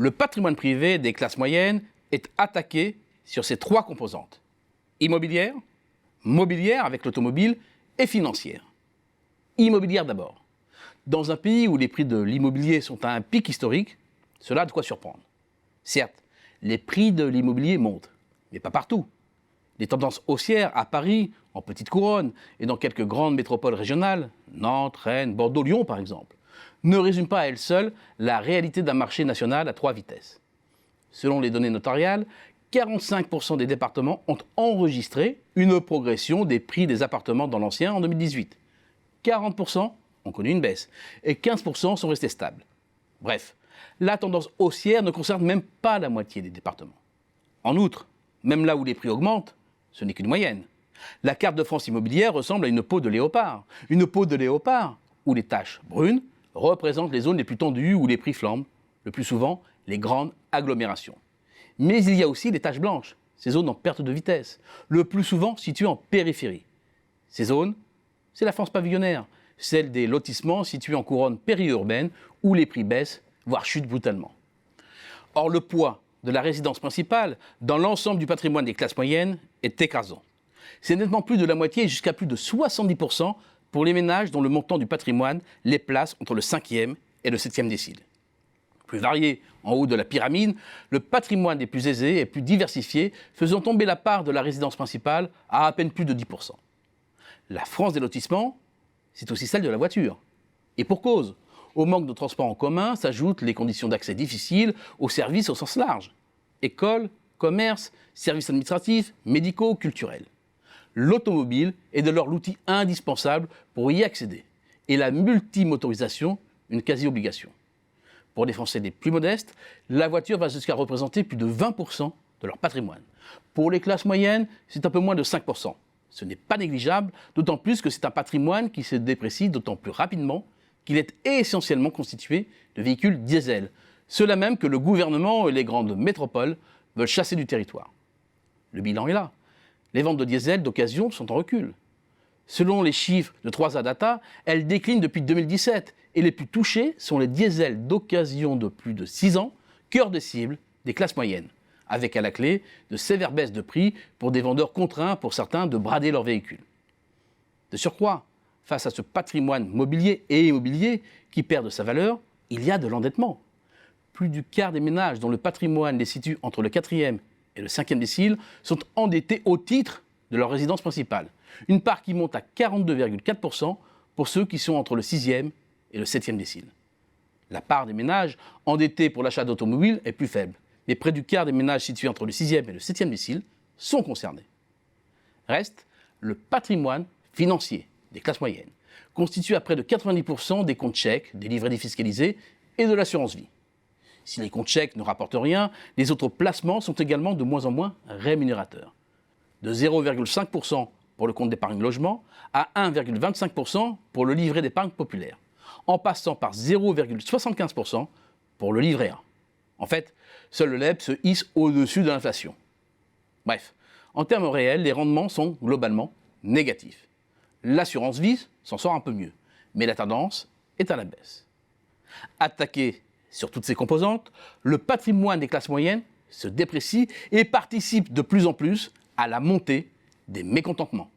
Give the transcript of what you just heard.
Le patrimoine privé des classes moyennes est attaqué sur ces trois composantes. Immobilière, mobilière avec l'automobile et financière. Immobilière d'abord. Dans un pays où les prix de l'immobilier sont à un pic historique, cela a de quoi surprendre. Certes, les prix de l'immobilier montent, mais pas partout. Les tendances haussières à Paris, en petite couronne et dans quelques grandes métropoles régionales, Nantes, Rennes, Bordeaux, Lyon par exemple, ne résument pas à elles seules la réalité d'un marché national à 3 vitesses. Selon les données notariales, 45% des départements ont enregistré une progression des prix des appartements dans l'ancien en 2018. 40% ont connu une baisse et 15% sont restés stables. Bref, la tendance haussière ne concerne même pas la moitié des départements. En outre, même là où les prix augmentent, ce n'est qu'une moyenne. La carte de France immobilière ressemble à une peau de léopard. Une peau de léopard où les taches brunes représentent les zones les plus tendues où les prix flambent, le plus souvent les grandes agglomérations. Mais il y a aussi les taches blanches, ces zones en perte de vitesse, le plus souvent situées en périphérie. Ces zones, c'est la France pavillonnaire, celle des lotissements situés en couronne périurbaine où les prix baissent, voire chutent brutalement. Or, le poids de la résidence principale dans l'ensemble du patrimoine des classes moyennes est écrasant. C'est nettement plus de la moitié, jusqu'à plus de 70% pour les ménages dont le montant du patrimoine les place entre le 5e et le 7e décile. Plus varié en haut de la pyramide, le patrimoine des plus aisés est plus diversifié, faisant tomber la part de la résidence principale à peine plus de 10%. La France des lotissements, c'est aussi celle de la voiture. Et pour cause, au manque de transports en commun s'ajoutent les conditions d'accès difficiles aux services au sens large. Écoles, commerces, services administratifs, médicaux, culturels. L'automobile est de leur l'outil indispensable pour y accéder. Et la multimotorisation, une quasi-obligation. Pour les Français les plus modestes, la voiture va jusqu'à représenter plus de 20% de leur patrimoine. Pour les classes moyennes, c'est un peu moins de 5%. Ce n'est pas négligeable, d'autant plus que c'est un patrimoine qui se déprécie d'autant plus rapidement qu'il est essentiellement constitué de véhicules diesel, ceux-là même que le gouvernement et les grandes métropoles veulent chasser du territoire. Le bilan est là. Les ventes de diesel d'occasion sont en recul. Selon les chiffres de 3A Data, elles déclinent depuis 2017 et les plus touchés sont les diesels d'occasion de plus de 6 ans, cœur de cible des classes moyennes, avec à la clé de sévères baisses de prix pour des vendeurs contraints pour certains de brader leurs véhicules. De surcroît, face à ce patrimoine mobilier et immobilier qui perd de sa valeur, il y a de l'endettement. Plus du quart des ménages dont le patrimoine les situe entre le 4e et le 5e décile sont endettés au titre de leur résidence principale. Une part qui monte à 42,4% pour ceux qui sont entre le 6e et le 7e décile. La part des ménages endettés pour l'achat d'automobiles est plus faible, mais près du quart des ménages situés entre le 6e et le 7e décile sont concernés. Reste le patrimoine financier des classes moyennes, constitué à près de 90% des comptes chèques, des livrets défiscalisés et de l'assurance vie. Si les comptes chèques ne rapportent rien, les autres placements sont également de moins en moins rémunérateurs. De 0,5% pour le compte d'épargne logement à 1,25% pour le livret d'épargne populaire, en passant par 0,75% pour le livret A. En fait, seul le LEB se hisse au-dessus de l'inflation. Bref, en termes réels, les rendements sont globalement négatifs. L'assurance vie s'en sort un peu mieux, mais la tendance est à la baisse. Attaqué sur toutes ces composantes, le patrimoine des classes moyennes se déprécie et participe de plus en plus à la montée des mécontentements.